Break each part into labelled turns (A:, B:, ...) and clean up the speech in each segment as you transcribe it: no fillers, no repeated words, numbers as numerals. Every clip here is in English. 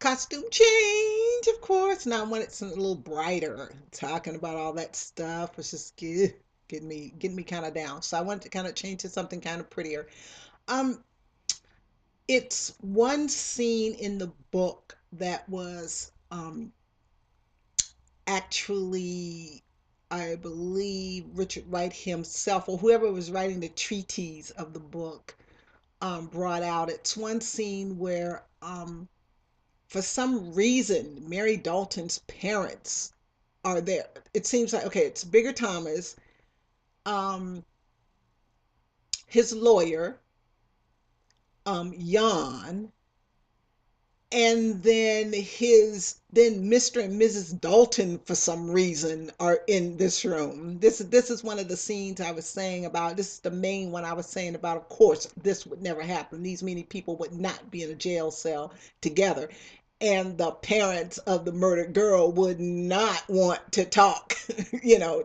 A: costume change, of course. Now I wanted something a little brighter. Talking about all that stuff was just getting me kind of down. So I wanted to kind of change to something kind of prettier. Um, it's one scene in the book that was actually, I believe, Richard Wright himself or whoever was writing the treatise of the book brought out. It's one scene where for some reason, Mary Dalton's parents are there. It seems like, okay, it's Bigger Thomas, um, his lawyer, Jan, and then Mr. and Mrs. Dalton for some reason are in this room. This is one of the scenes I was saying about. This is the main one I was saying about. Of course, this would never happen. These many people would not be in a jail cell together. And the parents of the murdered girl would not want to talk,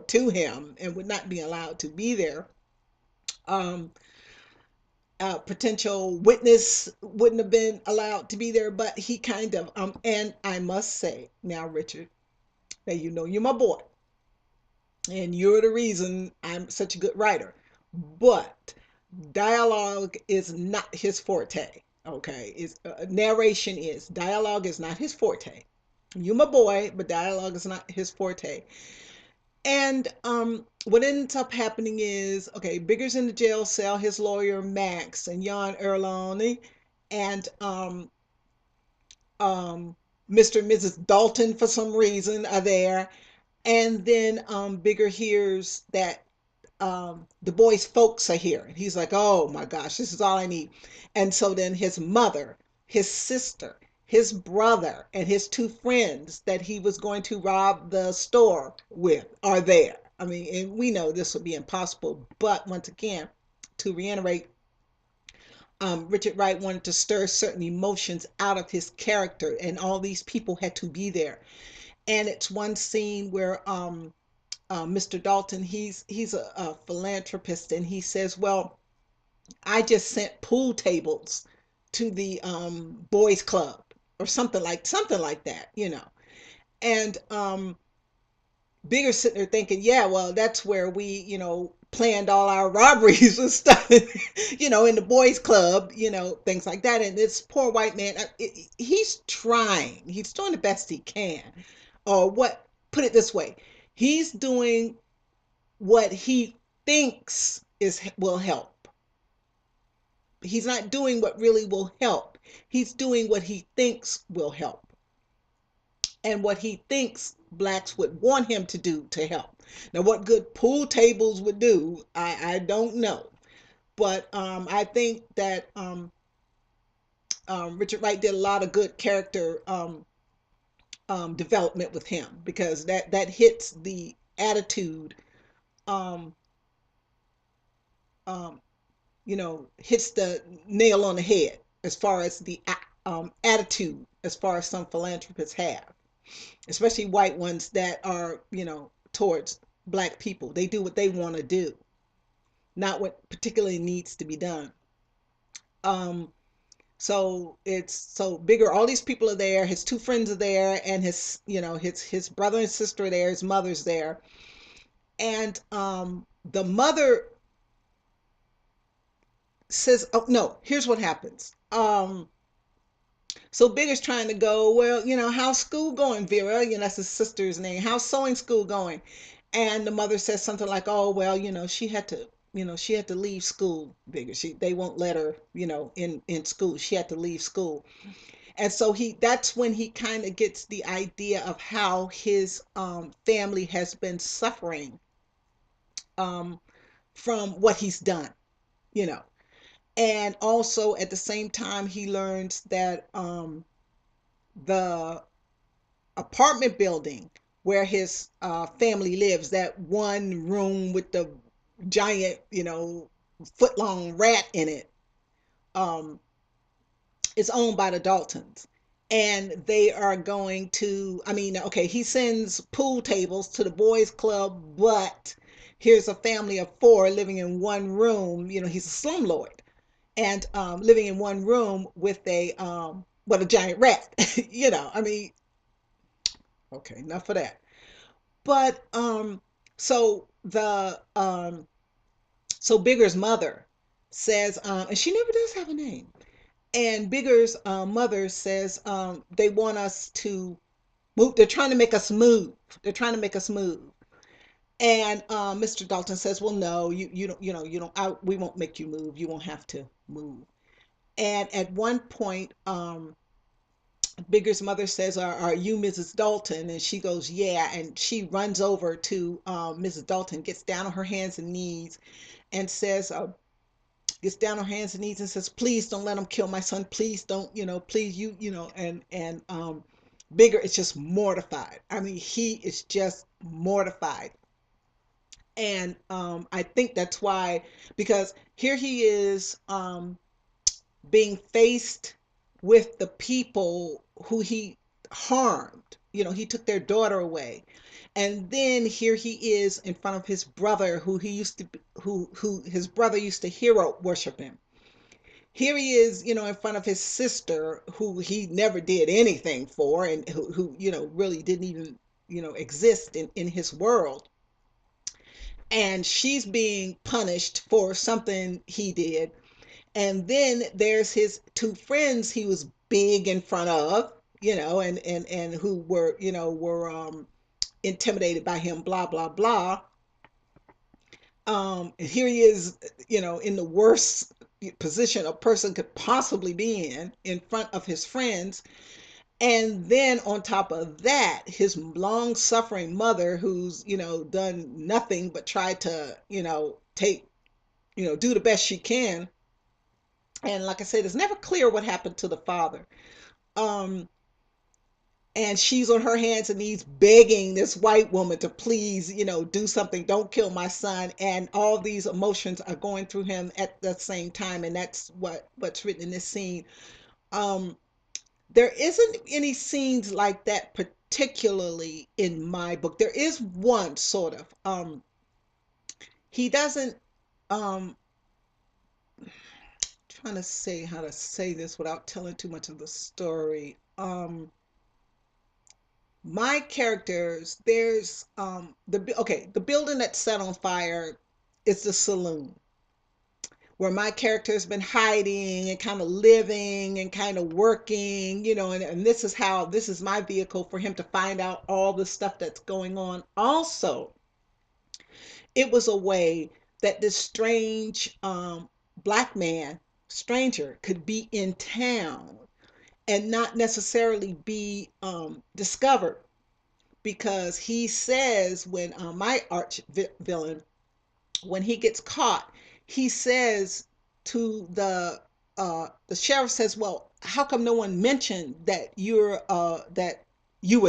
A: to him and would not be allowed to be there. Um, Potential witness wouldn't have been allowed to be there, but he kind of and I must say now, Richard, now you know you're my boy, and you're the reason I'm such a good writer. But dialogue is not his forte. Okay, is narration is dialogue is not his forte. You my boy, but dialogue is not his forte. And what ends up happening is, okay, Bigger's in the jail cell, his lawyer Max and Jan Erloni, and um, Mr. and Mrs. Dalton for some reason are there. And then Bigger hears that the boy's folks are here. And he's like, oh my gosh, this is all I need. And so then his mother, his sister, his brother, and his two friends that he was going to rob the store with are there. I mean, and we know this would be impossible. But once again, to reiterate, Richard Wright wanted to stir certain emotions out of his character, and all these people had to be there. And it's one scene where Mr. Dalton, he's a philanthropist, and he says, "Well, I just sent pool tables to the boys' club or something like that." And Bigger sitting there thinking, "Yeah, well, that's where we, planned all our robberies and stuff, in the boys' club, things like that." And this poor white man, he's trying, he's doing the best he can, or what? Put it this way, he's doing what he thinks is will help. He's not doing what really will help. He's doing what he thinks will help and what he thinks blacks would want him to do to help. Now, what good pool tables would do, I don't know. But I think that Richard Wright did a lot of good character development with him because that hits the attitude um, um, hits the nail on the head as far as the attitude, as far as some philanthropists have, especially white ones that are, towards black people. They do what they want to do, not what particularly needs to be done. Um, so it's so Bigger. All these people are there. His two friends are there, and his brother and sister are there. His mother's there, and the mother says, "Oh no, here's what happens." So Bigger's trying to go, well, how's school going, Vera? That's his sister's name. How's sewing school going? And the mother says something like, oh, well, she had to leave school, Bigger. They won't let her, in school. She had to leave school. And so that's when he kind of gets the idea of how his family has been suffering um, from what he's done, you know. And also at the same time, he learns that the apartment building where his family lives, that one room with the giant, foot long rat in it, um, is owned by the Daltons. And they are going to, I mean, okay, he sends pool tables to the boys' club, but here's a family of four living in one room. He's a slumlord and living in one room with a but a giant rat. I mean, okay, enough of that. But so the so Bigger's mother says, and she never does have a name. And Bigger's mother says they want us to move. They're trying to make us move. They're trying to make us move. And Mr. Dalton says, "Well, no, you don't. You don't. We won't make you move. You won't have to move." And at one point, Bigger's mother says, "Are you Mrs. Dalton?" And she goes, "Yeah." And she runs over to Mrs. Dalton, gets down on her hands and knees, and says, gets down on her hands and knees and says, "Please don't let him kill my son. Please don't. Please and Bigger is just mortified. I mean, he is just mortified. And I think that's why, because here he is being faced with the people who he harmed. He took their daughter away. And then here he is in front of his brother, who he used to who his brother used to hero worship him. Here he is, in front of his sister, who he never did anything for, and who really didn't even, exist in his world. And she's being punished for something he did. And then there's his two friends he was big in front of, and who were intimidated by him, blah blah blah. Here he is, in the worst position a person could possibly be in front of his friends. And then on top of that, his long suffering mother, who's, done nothing but try to, take, do the best she can. And like I said, it's never clear what happened to the father. Um, and she's on her hands and knees begging this white woman to please, do something, don't kill my son. And all these emotions are going through him at the same time. And that's what's written in this scene. Um, there isn't any scenes like that particularly in my book. There is one sort of. He doesn't trying to say how to say this without telling too much of the story. My characters, there's the building that's set on fire is the saloon where my character has been hiding and kind of living and kind of working, and this is my vehicle for him to find out all the stuff that's going on. Also, it was a way that this strange black man, stranger, could be in town and not necessarily be discovered, because he says, when my arch villain, when he gets caught, he says to the sheriff, says, "Well, how come no one mentioned that you were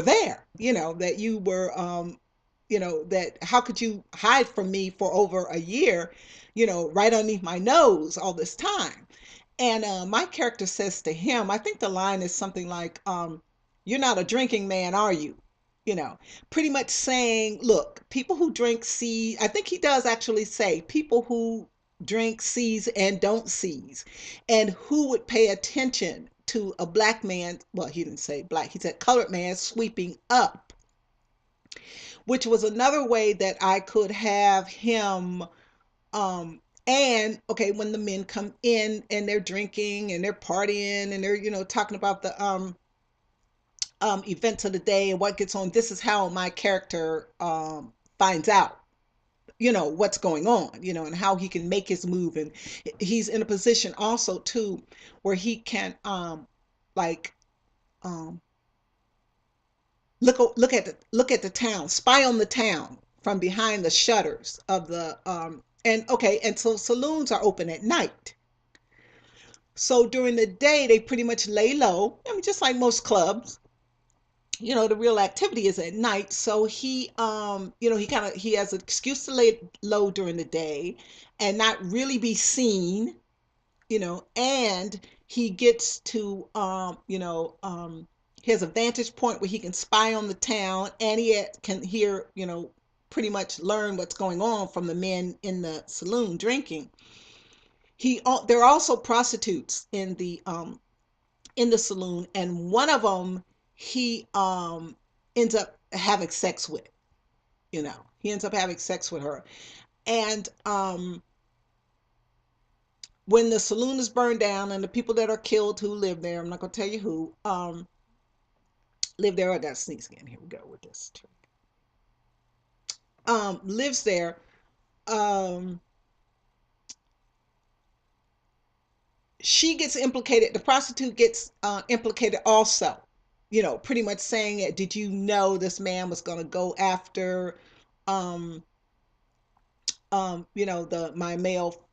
A: there? That you were that how could you hide from me for over a year, right underneath my nose all this time?" And my character says to him, I think the line is something like, "You're not a drinking man, are you?" You know, pretty much saying, look, people who drink see, I think he does actually say, people who drink sees and don't seize. And who would pay attention to a black man? Well, he didn't say black, he said colored man sweeping up, which was another way that I could have him and okay, when the men come in and they're drinking and they're partying and they're, talking about the events of the day and what gets on, this is how my character finds out, what's going on, and how he can make his move. And he's in a position also too where he can like um look at the town, spy on the town from behind the shutters of the and okay, and so saloons are open at night. So during the day they pretty much lay low. I mean, just like most clubs, the real activity is at night. So he has an excuse to lay low during the day and not really be seen, and he gets to he has a vantage point where he can spy on the town, and can hear, pretty much learn what's going on from the men in the saloon drinking. There are also prostitutes in the in the saloon, and one of them he ends up having sex with. He ends up having sex with her, and when the saloon is burned down and the people that are killed who live there, I'm not gonna tell you who, live there. I got to sneeze again. Here we go with this. Lives there. Um, she gets implicated. The prostitute gets implicated also. Pretty much saying it. Did you know this man was going to go after, um, the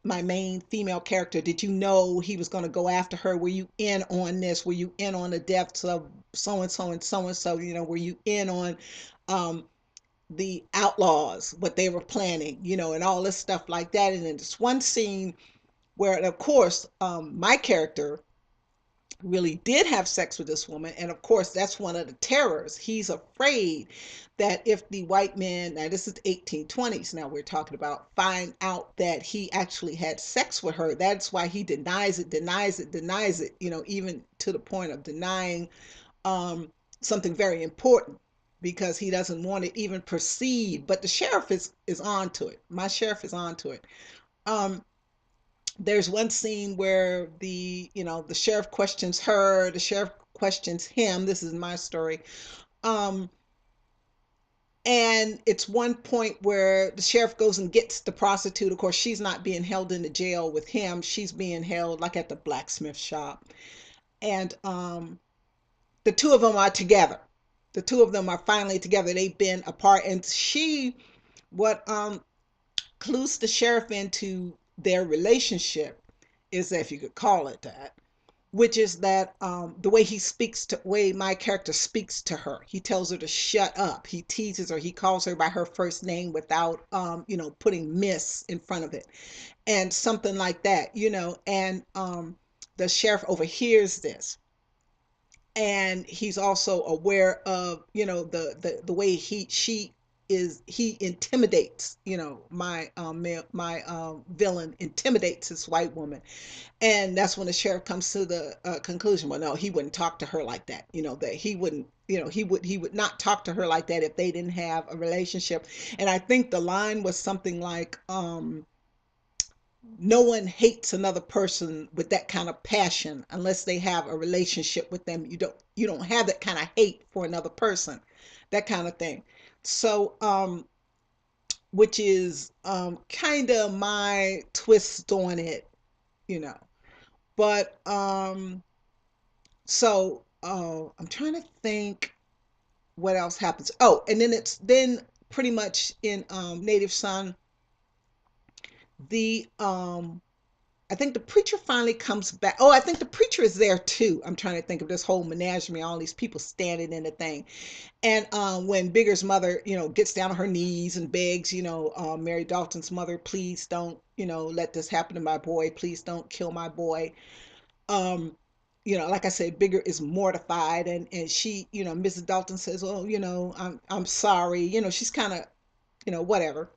A: my main female character? Did you know he was going to go after her? Were you in on this? Were you in on the deaths of so and so and so and so? Were you in on, um, the outlaws, what they were planning? And all this stuff like that. And then this one scene where, of course, my character really did have sex with this woman. And of course, that's one of the terrors. He's afraid that if the white men, now this is 1820s, now we're talking about, find out that he actually had sex with her, that's why he denies it, denies it, denies it, even to the point of denying, um, something very important, because he doesn't want it even perceived. But the sheriff is on to it. My sheriff is on to it. Um, there's one scene where the sheriff questions her, the sheriff questions him. This is my story. um and it's one point where the sheriff goes and gets the prostitute. Of course, she's not being held in the jail with him, she's being held like at the blacksmith shop. And the two of them are together. The two of them are finally together. They've been apart, and what clues the sheriff into their relationship is, if you could call it that, which is that, the way he speaks to way my character speaks to her. He tells her to shut up. He teases her. He calls her by her first name without, putting miss in front of it, and something like that. And the sheriff overhears this, and he's also aware of, the way he intimidates, my villain intimidates this white woman. And that's when the sheriff comes to the conclusion, well, no, he wouldn't talk to her like that. That he wouldn't, he would not talk to her like that if they didn't have a relationship. And I think the line was something like, no one hates another person with that kind of passion unless they have a relationship with them. You don't have that kind of hate for another person, that kind of thing. So, which is, kind of my twist on it, you know but so, I'm trying to think what else happens. Oh, and then pretty much in, Native Son, the I think the preacher finally comes back. Oh, I think the preacher is there too. I'm trying to think of this whole menagerie, all these people standing in the thing. And when Bigger's mother, gets down on her knees and begs, Mary Dalton's mother, please don't, let this happen to my boy. Please don't kill my boy. um like I said, Bigger is mortified, and she, Mrs. Dalton says, oh, I'm sorry. She's kind of, whatever.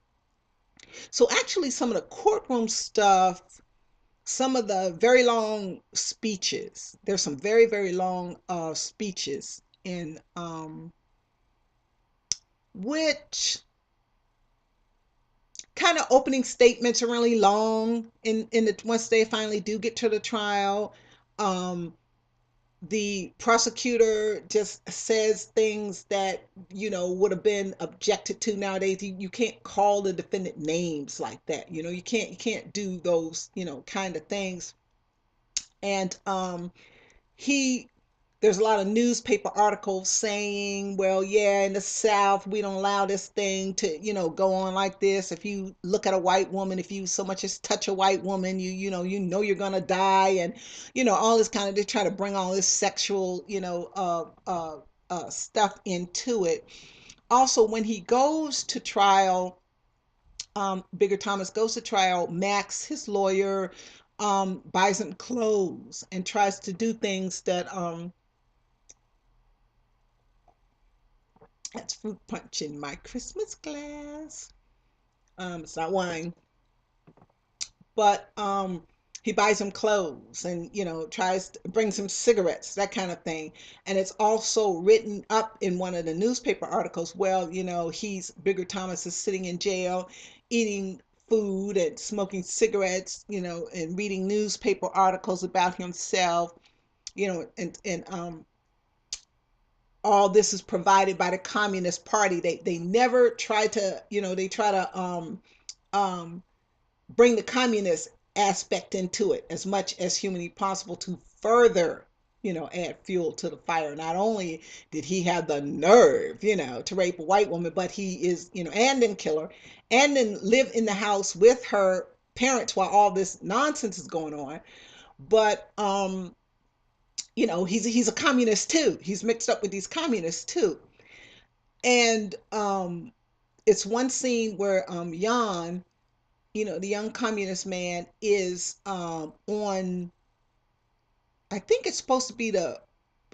A: So actually, some of the courtroom stuff, some of the very long speeches, there's some very, very long speeches in, which kind of opening statements are really long in the once they finally do get to the trial. um the prosecutor just says things that, would have been objected to nowadays. You can't call the defendant names like that. You can't do those, kind of things. And he there's a lot of newspaper articles saying, well, yeah, in the South, we don't allow this thing to, go on like this. If you look at a white woman, if you so much as touch a white woman, you know you're gonna die. And, all this kind of, they try to bring all this sexual, stuff into it. Also, when he goes to trial, Bigger Thomas goes to trial, Max, his lawyer, buys him clothes and tries to do things that, that's fruit punch in my Christmas glass. It's not wine, but he buys him clothes and tries to brings him cigarettes, that kind of thing. And it's also written up in one of the newspaper articles, well, he's Bigger Thomas is sitting in jail eating food and smoking cigarettes, and reading newspaper articles about himself, and all this is provided by the Communist Party. They never try to, they try to um bring the communist aspect into it as much as humanly possible to further, add fuel to the fire. Not only did he have the nerve, to rape a white woman, but he is, and then kill her, and then live in the house with her parents while all this nonsense is going on. But he's a communist too. He's mixed up with these communists too. And it's one scene where Jan, the young communist man, is on, I think it's supposed to be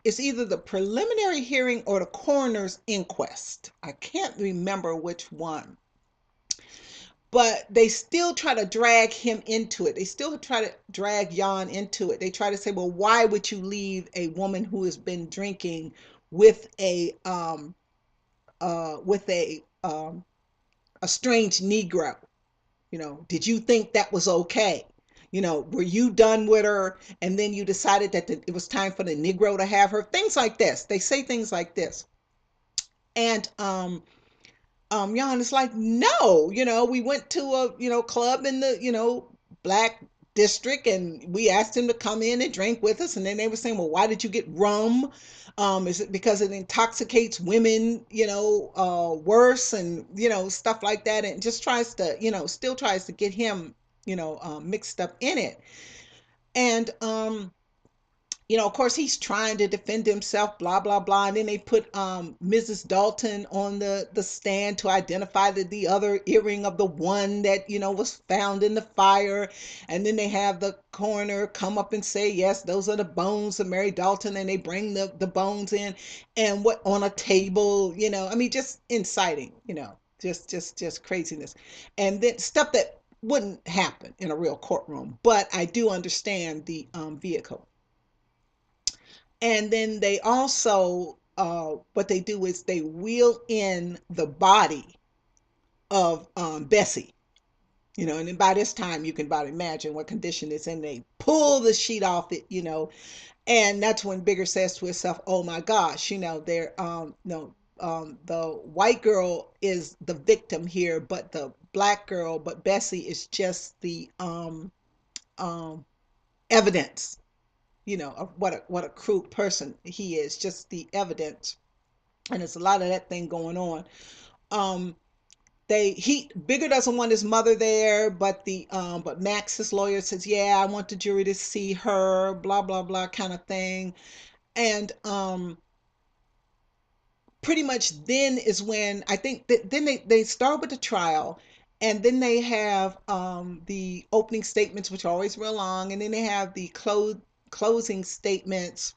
A: it's either the preliminary hearing or the coroner's inquest. I can't remember which one. But they still try to drag him into it. They still try to drag Jan into it. They try to say, well, why would you leave a woman who has been drinking with a strange Negro? Did you think that was okay? Were you done with her and then you decided that it was time for the Negro to have her? Things like this. They say things like this. And Jan is like, no, we went to a, club in the, black district, and we asked him to come in and drink with us. And then they were saying, well, why did you get rum? Is it because it intoxicates women, worse, and, stuff like that. And just tries to, still tries to get him, mixed up in it. And, of course, he's trying to defend himself, blah, blah, blah. And then they put Mrs. Dalton on the stand to identify the other earring of the one that, was found in the fire. And then they have the coroner come up and say, yes, those are the bones of Mary Dalton. And they bring the bones in and what on a table, I mean, just inciting, just craziness. And then stuff that wouldn't happen in a real courtroom. But I do understand the vehicle. And then they also, what they do is they wheel in the body of Bessie, and then by this time you can about imagine what condition it's in. They pull the sheet off it, and that's when Bigger says to herself, "Oh my gosh, they're no, the white girl is the victim here, but the black girl, but Bessie is just the um evidence." Of what a crude person he is, just the evidence. And it's a lot of that thing going on. Um, he Bigger doesn't want his mother there, but Max's lawyer says, yeah, I want the jury to see her, blah blah blah kind of thing. And pretty much then is when I think that then they start with the trial, and then they have the opening statements, which are always real long, and then they have the closing statements.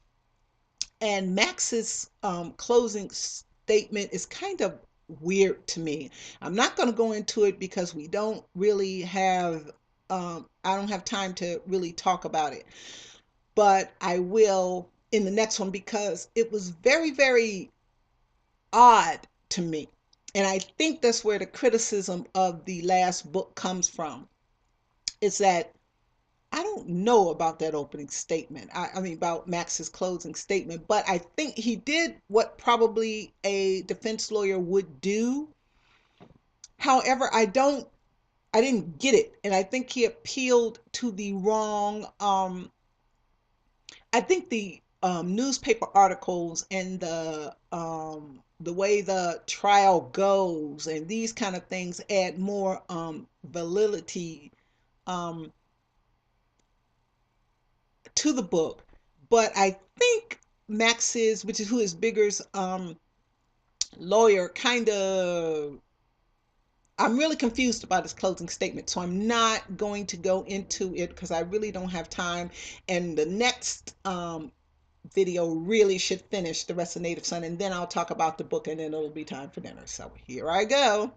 A: And Max's closing statement is kind of weird to me. I'm not going to go into it because we don't really have, I don't have time to really talk about it. But I will in the next one because it was very, very odd to me. And I think that's where the criticism of the last book comes from. Is that I don't know about that opening statement. I mean, about Max's closing statement, but I think he did what probably a defense lawyer would do. However, I didn't get it. And I think he appealed to the wrong, I think the newspaper articles and the way the trial goes and these kind of things add more validity um, to the book. But I think Max's, which is who is Bigger's lawyer, kind of. I'm really confused about his closing statement, so I'm not going to go into it because I really don't have time. And the next video really should finish the rest of Native Son, and then I'll talk about the book, and then it'll be time for dinner. So here I go.